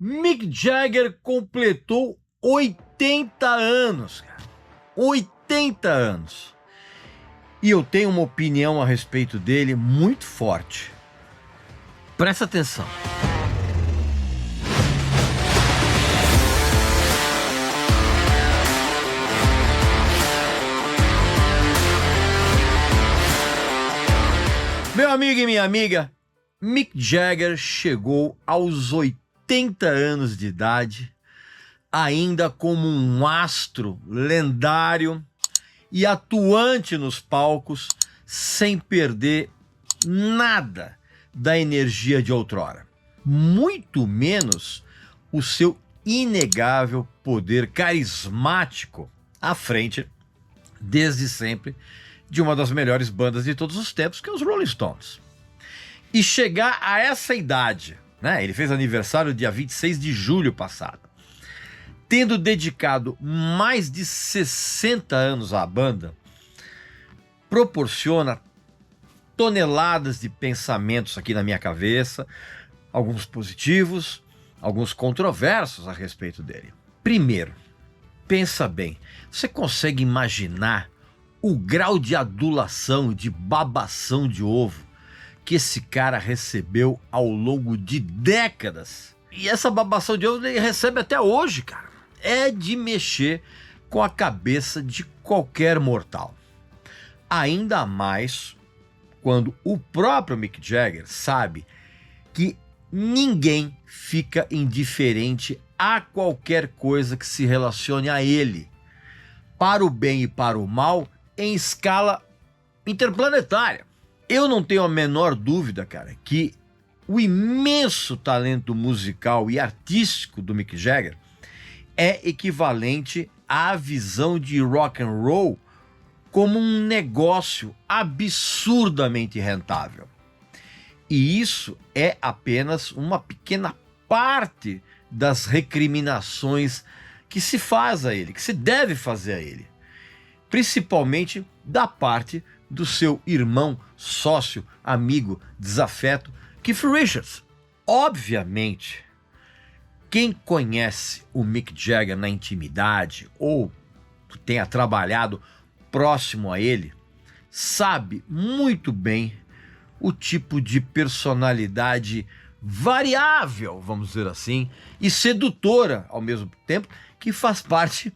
Mick Jagger completou 80 anos, cara. 80 anos. E eu tenho uma opinião a respeito dele muito forte. Presta atenção. Meu amigo e minha amiga, Mick Jagger chegou aos 80 anos de idade, ainda como um astro lendário e atuante nos palcos, sem perder nada da energia de outrora, muito menos o seu inegável poder carismático à frente, desde sempre, de uma das melhores bandas de todos os tempos, que é os Rolling Stones. E chegar a essa idade, né? Ele fez aniversário dia 26 de julho passado, tendo dedicado mais de 60 anos à banda, proporciona toneladas de pensamentos aqui na minha cabeça, alguns positivos, alguns controversos a respeito dele. Primeiro, pensa bem, você consegue imaginar o grau de adulação, de babação de ovo que esse cara recebeu ao longo de décadas? E essa babação de ovo ele recebe até hoje, cara. É de mexer com a cabeça de qualquer mortal. Ainda mais quando o próprio Mick Jagger sabe que ninguém fica indiferente a qualquer coisa que se relacione a ele, para o bem e para o mal, em escala interplanetária. Eu não tenho a menor dúvida, cara, que o imenso talento musical e artístico do Mick Jagger é equivalente à visão de rock and roll como um negócio absurdamente rentável. E isso é apenas uma pequena parte das recriminações que se faz a ele, que se deve fazer a ele, principalmente da parte do seu irmão, sócio, amigo, desafeto, Keith Richards. Obviamente, quem conhece o Mick Jagger na intimidade ou tenha trabalhado próximo a ele, sabe muito bem o tipo de personalidade variável, vamos dizer assim, e sedutora ao mesmo tempo, que faz parte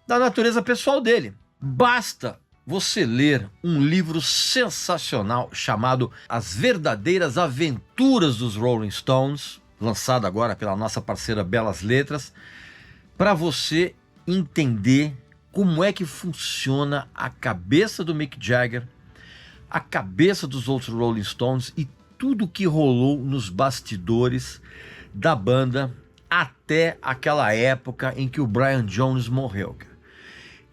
da natureza pessoal dele. Basta você ler um livro sensacional chamado As Verdadeiras Aventuras dos Rolling Stones, lançado agora pela nossa parceira Belas Letras, para você entender como é que funciona a cabeça do Mick Jagger, a cabeça dos outros Rolling Stones e tudo que rolou nos bastidores da banda até aquela época em que o Brian Jones morreu.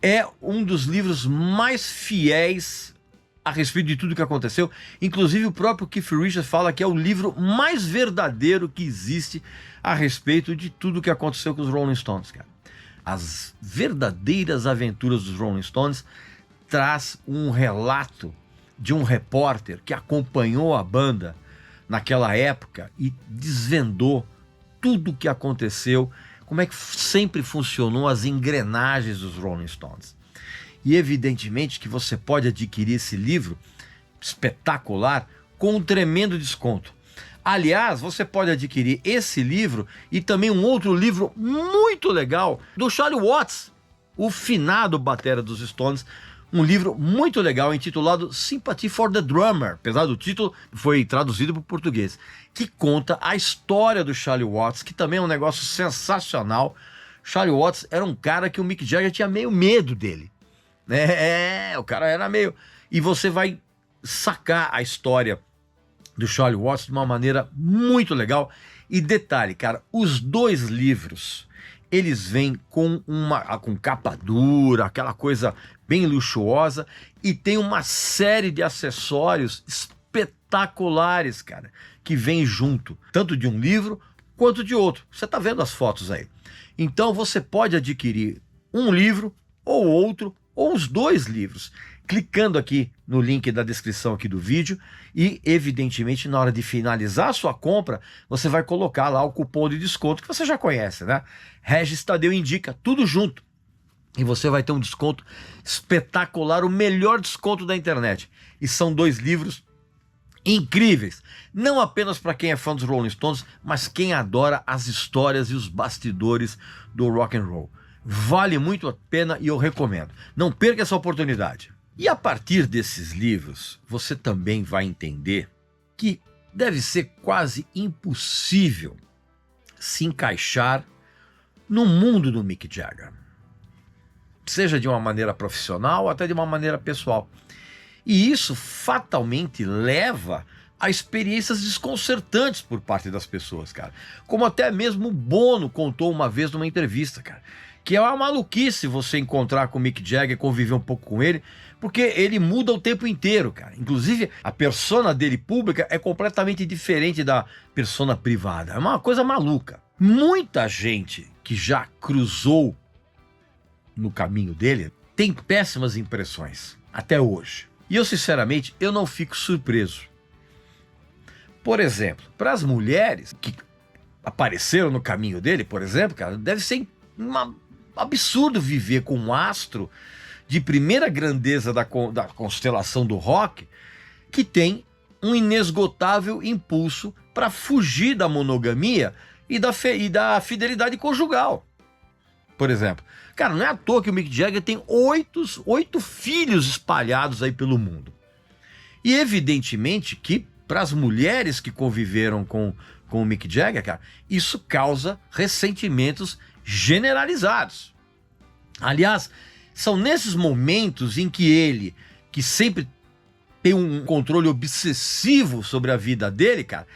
É um dos livros mais fiéis a respeito de tudo que aconteceu. Inclusive o próprio Keith Richards fala que é o livro mais verdadeiro que existe a respeito de tudo que aconteceu com os Rolling Stones, cara. As Verdadeiras Aventuras dos Rolling Stones traz um relato de um repórter que acompanhou a banda naquela época e desvendou tudo o que aconteceu, como é que sempre funcionou as engrenagens dos Rolling Stones. E evidentemente que você pode adquirir esse livro espetacular com um tremendo desconto. Aliás, você pode adquirir esse livro e também um outro livro muito legal do Charlie Watts, o finado batera dos Stones, um livro muito legal intitulado Sympathy for the Drummer, apesar do título foi traduzido para o português, que conta a história do Charlie Watts, que também é um negócio sensacional. Charlie Watts era um cara que o Mick Jagger tinha meio medo dele. O cara era meio... E você vai sacar a história do Charlie Watts de uma maneira muito legal. E detalhe, cara, os dois livros, eles vêm com capa dura, aquela coisa bem luxuosa, e tem uma série de acessórios espetaculares, cara, que vem junto, tanto de um livro quanto de outro. Você tá vendo as fotos aí. Então você pode adquirir um livro ou outro, ou os dois livros. clicando aqui no link da descrição aqui do vídeo e, evidentemente, na hora de finalizar a sua compra, você vai colocar lá o cupom de desconto que você já conhece, né? Regis Tadeu Indica, tudo junto. E você vai ter um desconto espetacular, o melhor desconto da internet. E são 2 livros incríveis, não apenas para quem é fã dos Rolling Stones, mas quem adora as histórias e os bastidores do rock and roll. Vale muito a pena e eu recomendo. Não perca essa oportunidade. E a partir desses livros, você também vai entender que deve ser quase impossível se encaixar no mundo do Mick Jagger, seja de uma maneira profissional ou até de uma maneira pessoal. E isso fatalmente leva a experiências desconcertantes por parte das pessoas, cara. Como até mesmo o Bono contou uma vez numa entrevista, cara, que é uma maluquice você encontrar com o Mick Jagger, conviver um pouco com ele, porque ele muda o tempo inteiro, cara. Inclusive, a persona dele pública é completamente diferente da persona privada. É uma coisa maluca. Muita gente que já cruzou no caminho dele tem péssimas impressões, até hoje. E eu, sinceramente, eu não fico surpreso. Por exemplo, para as mulheres que apareceram no caminho dele, por exemplo, cara, deve ser um absurdo viver com um astro de primeira grandeza da constelação do rock, que tem um inesgotável impulso para fugir da monogamia e da fidelidade conjugal. Por exemplo, cara, não é à toa que o Mick Jagger tem 8 filhos espalhados aí pelo mundo. E evidentemente que para as mulheres que conviveram com o Mick Jagger, cara, isso causa ressentimentos generalizados. Aliás, são nesses momentos em que ele, que sempre tem um controle obsessivo sobre a vida dele, cara,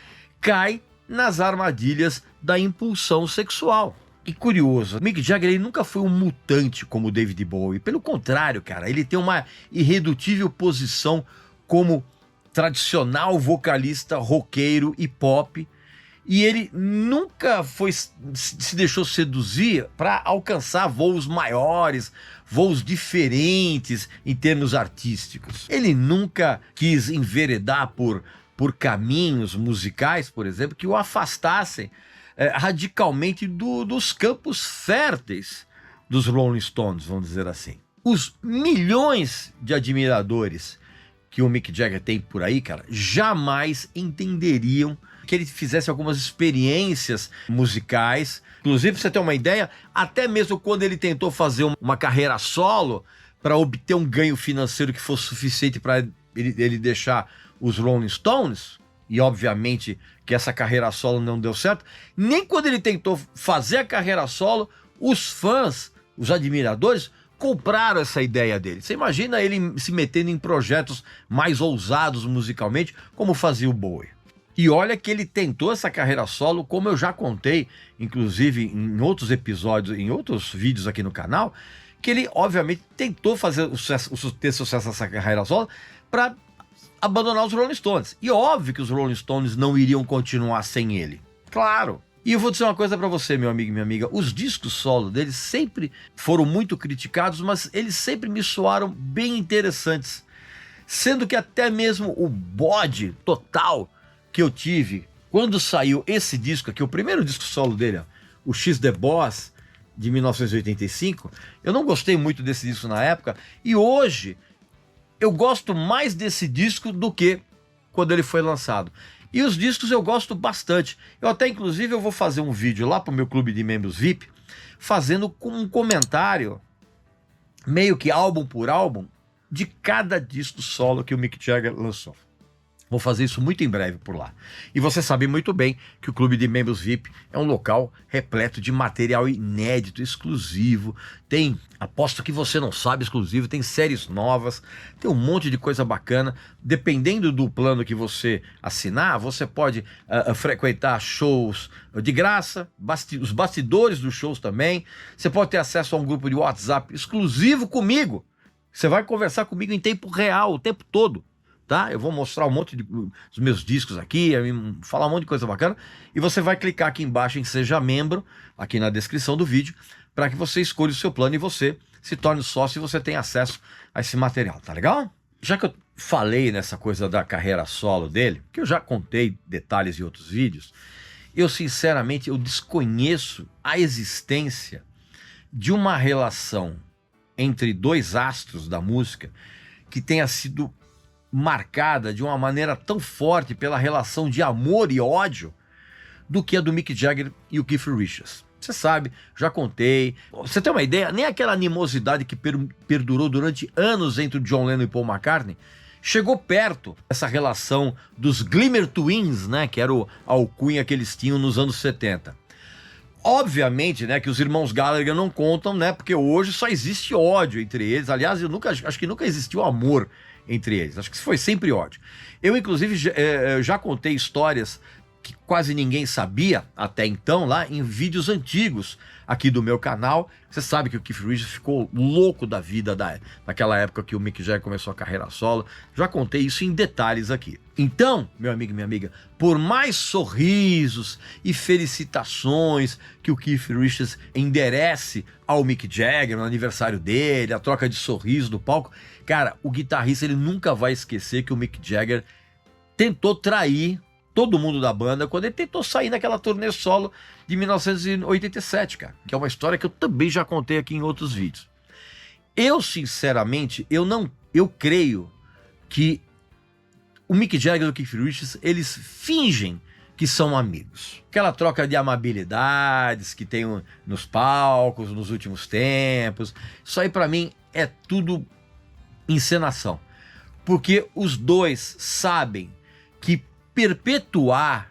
cai nas armadilhas da impulsão sexual. E curioso, Mick Jagger ele nunca foi um mutante como o David Bowie. Pelo contrário, cara, ele tem uma irredutível posição como tradicional vocalista roqueiro e pop. E ele nunca se deixou seduzir para alcançar voos maiores, voos diferentes em termos artísticos. Ele nunca quis enveredar por caminhos musicais, por exemplo, que o afastassem radicalmente dos campos férteis dos Rolling Stones, vamos dizer assim. Os milhões de admiradores que o Mick Jagger tem por aí, cara, jamais entenderiam que ele fizesse algumas experiências musicais. Inclusive, pra você ter uma ideia, até mesmo quando ele tentou fazer uma carreira solo para obter um ganho financeiro que fosse suficiente para ele deixar os Rolling Stones, e obviamente que essa carreira solo não deu certo, nem quando ele tentou fazer a carreira solo, os fãs, os admiradores, compraram essa ideia dele. Você imagina ele se metendo em projetos mais ousados musicalmente, como fazia o Bowie. E olha que ele tentou essa carreira solo, como eu já contei, inclusive em outros episódios, em outros vídeos aqui no canal, que ele obviamente tentou ter sucesso nessa carreira solo para abandonar os Rolling Stones. E óbvio que os Rolling Stones não iriam continuar sem ele. Claro. E eu vou dizer uma coisa para você, meu amigo e minha amiga. Os discos solo deles sempre foram muito criticados, mas eles sempre me soaram bem interessantes. Sendo que até mesmo o bode total que eu tive quando saiu esse disco aqui, o primeiro disco solo dele, ó, o X The Boss, de 1985, eu não gostei muito desse disco na época, e hoje eu gosto mais desse disco do que quando ele foi lançado. E os discos eu gosto bastante. Eu até, inclusive, eu vou fazer um vídeo lá pro meu clube de membros VIP, fazendo um comentário, meio que álbum por álbum, de cada disco solo que o Mick Jagger lançou. Vou fazer isso muito em breve por lá. E você sabe muito bem que o Clube de Membros VIP é um local repleto de material inédito, exclusivo. Tem, aposto que você não sabe, exclusivo, tem séries novas, tem um monte de coisa bacana. Dependendo do plano que você assinar, você pode frequentar shows de graça, os bastidores dos shows também. Você pode ter acesso a um grupo de WhatsApp exclusivo comigo. Você vai conversar comigo em tempo real, o tempo todo. tá? Eu vou mostrar um monte dos meus discos aqui, falar um monte de coisa bacana, e você vai clicar aqui embaixo em Seja Membro, aqui na descrição do vídeo, para que você escolha o seu plano e você se torne sócio e você tenha acesso a esse material, tá legal? Já que eu falei nessa coisa da carreira solo dele, que eu já contei detalhes em outros vídeos, eu sinceramente eu desconheço a existência de uma relação entre dois astros da música que tenha sido marcada de uma maneira tão forte pela relação de amor e ódio do que a do Mick Jagger e o Keith Richards. Você sabe, já contei. Você tem uma ideia? Nem aquela animosidade que perdurou durante anos entre o John Lennon e Paul McCartney chegou perto dessa relação dos Glimmer Twins, né? Que era a alcunha que eles tinham nos anos 70. Obviamente, né, que os irmãos Gallagher não contam, né? Porque hoje só existe ódio entre eles. Aliás, acho que nunca existiu amor entre eles. Acho que foi sempre ódio. Eu, inclusive, já contei histórias que quase ninguém sabia até então, lá em vídeos antigos aqui do meu canal. Você sabe que o Keith Richards ficou louco da vida naquela época que o Mick Jagger começou a carreira solo. Já contei isso em detalhes aqui. Então, meu amigo e minha amiga, por mais sorrisos e felicitações que o Keith Richards enderece ao Mick Jagger no aniversário dele, a troca de sorriso do palco, cara, o guitarrista ele nunca vai esquecer que o Mick Jagger tentou trair todo mundo da banda quando ele tentou sair naquela turnê solo de 1987, cara, que é uma história que eu também já contei aqui em outros vídeos. Eu, sinceramente, eu creio que o Mick Jagger e o Keith Richards, eles fingem que são amigos. Aquela troca de amabilidades que tem nos palcos, nos últimos tempos, isso aí pra mim é tudo encenação. Porque os dois sabem que perpetuar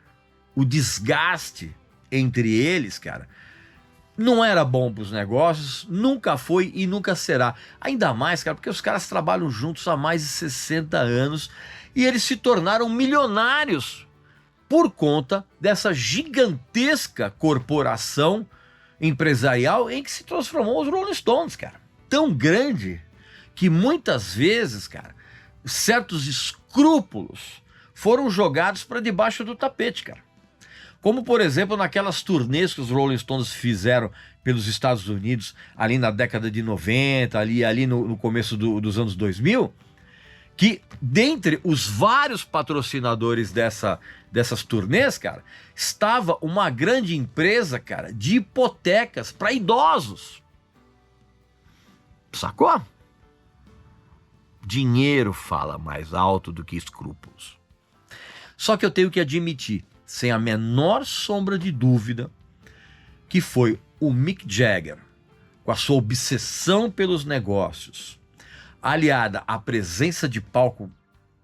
o desgaste entre eles, cara, não era bom para os negócios, nunca foi e nunca será. Ainda mais, cara, porque os caras trabalham juntos há mais de 60 anos e eles se tornaram milionários por conta dessa gigantesca corporação empresarial em que se transformou os Rolling Stones, cara. Tão grande que muitas vezes, cara, certos escrúpulos foram jogados para debaixo do tapete, cara. Como, por exemplo, naquelas turnês que os Rolling Stones fizeram pelos Estados Unidos, ali na década de 90, ali no começo dos anos 2000, que dentre os vários patrocinadores dessas turnês, cara, estava uma grande empresa, cara, de hipotecas para idosos. Sacou? Dinheiro fala mais alto do que escrúpulos. Só que eu tenho que admitir, sem a menor sombra de dúvida, que foi o Mick Jagger, com a sua obsessão pelos negócios, aliada à presença de palco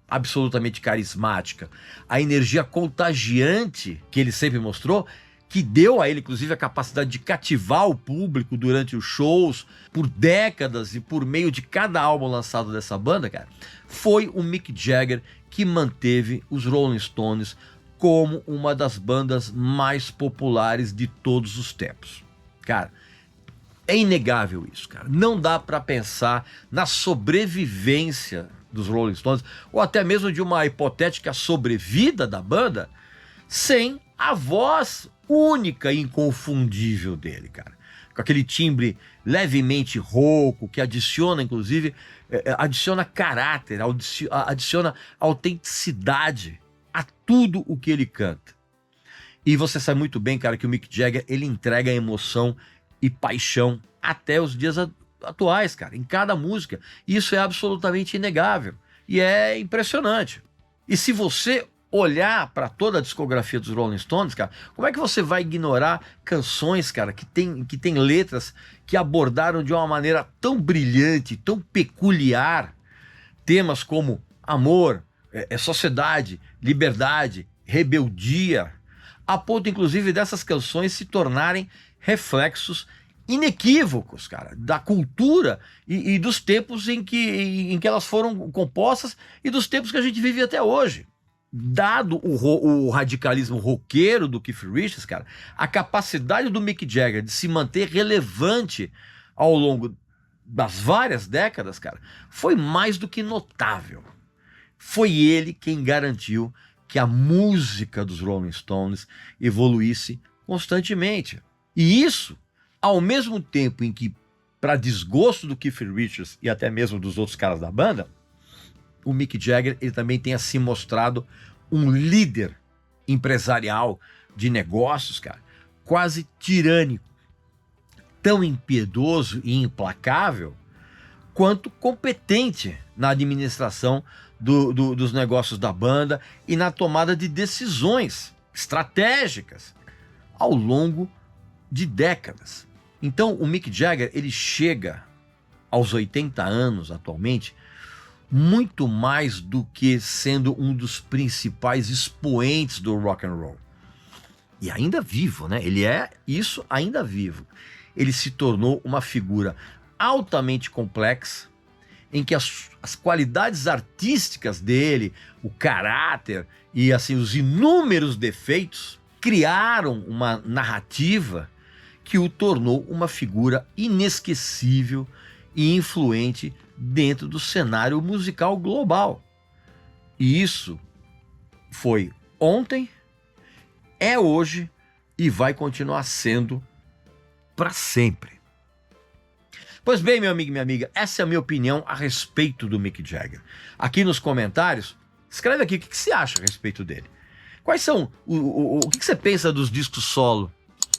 absolutamente carismática, a energia contagiante que ele sempre mostrou, que deu a ele, inclusive, a capacidade de cativar o público durante os shows, por décadas e por meio de cada álbum lançado dessa banda, cara, foi o Mick Jagger que manteve os Rolling Stones como uma das bandas mais populares de todos os tempos. Cara, é inegável isso, cara. Não dá para pensar na sobrevivência dos Rolling Stones, ou até mesmo de uma hipotética sobrevida da banda, sem a voz única e inconfundível dele, cara. Com aquele timbre levemente rouco, que adiciona, inclusive, adiciona caráter, adiciona autenticidade a tudo o que ele canta. E você sabe muito bem, cara, que o Mick Jagger, ele entrega emoção e paixão até os dias atuais, cara, em cada música. Isso é absolutamente inegável e é impressionante. E se você olhar para toda a discografia dos Rolling Stones, cara, como é que você vai ignorar canções, cara, que tem letras que abordaram de uma maneira tão brilhante, tão peculiar, temas como amor, sociedade, liberdade, rebeldia, a ponto, inclusive, dessas canções se tornarem reflexos inequívocos, cara, da cultura e dos tempos em que elas foram compostas e dos tempos que a gente vive até hoje. Dado o radicalismo roqueiro do Keith Richards, cara, a capacidade do Mick Jagger de se manter relevante ao longo das várias décadas, cara, foi mais do que notável. foi ele quem garantiu que a música dos Rolling Stones evoluísse constantemente. E isso, ao mesmo tempo em que, para desgosto do Keith Richards e até mesmo dos outros caras da banda, o Mick Jagger ele também tenha se mostrado um líder empresarial de negócios, cara, quase tirânico, tão impiedoso e implacável quanto competente na administração dos negócios da banda e na tomada de decisões estratégicas ao longo de décadas. Então, o Mick Jagger ele chega aos 80 anos atualmente muito mais do que sendo um dos principais expoentes do rock and roll. E ainda vivo, né? Ele é isso ainda vivo. Ele se tornou uma figura altamente complexa, em que as qualidades artísticas dele, o caráter e assim os inúmeros defeitos criaram uma narrativa que o tornou uma figura inesquecível e influente dentro do cenário musical global. E isso foi ontem, é hoje e vai continuar sendo para sempre. Pois bem, meu amigo e minha amiga, essa é a minha opinião a respeito do Mick Jagger. Aqui nos comentários, escreve aqui o que você acha a respeito dele. Quais são, o que você pensa dos discos solo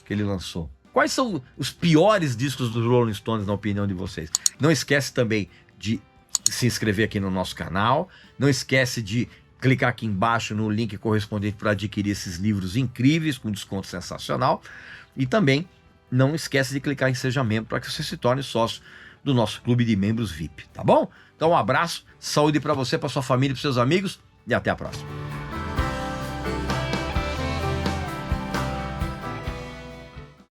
que ele lançou? Quais são os piores discos dos Rolling Stones, na opinião de vocês? Não esquece também de se inscrever aqui no nosso canal. Não esquece de clicar aqui embaixo no link correspondente para adquirir esses livros incríveis com desconto sensacional. E também não esquece de clicar em Seja Membro para que você se torne sócio do nosso clube de membros VIP, tá bom? Então um abraço, saúde para você, para sua família e para seus amigos e até a próxima.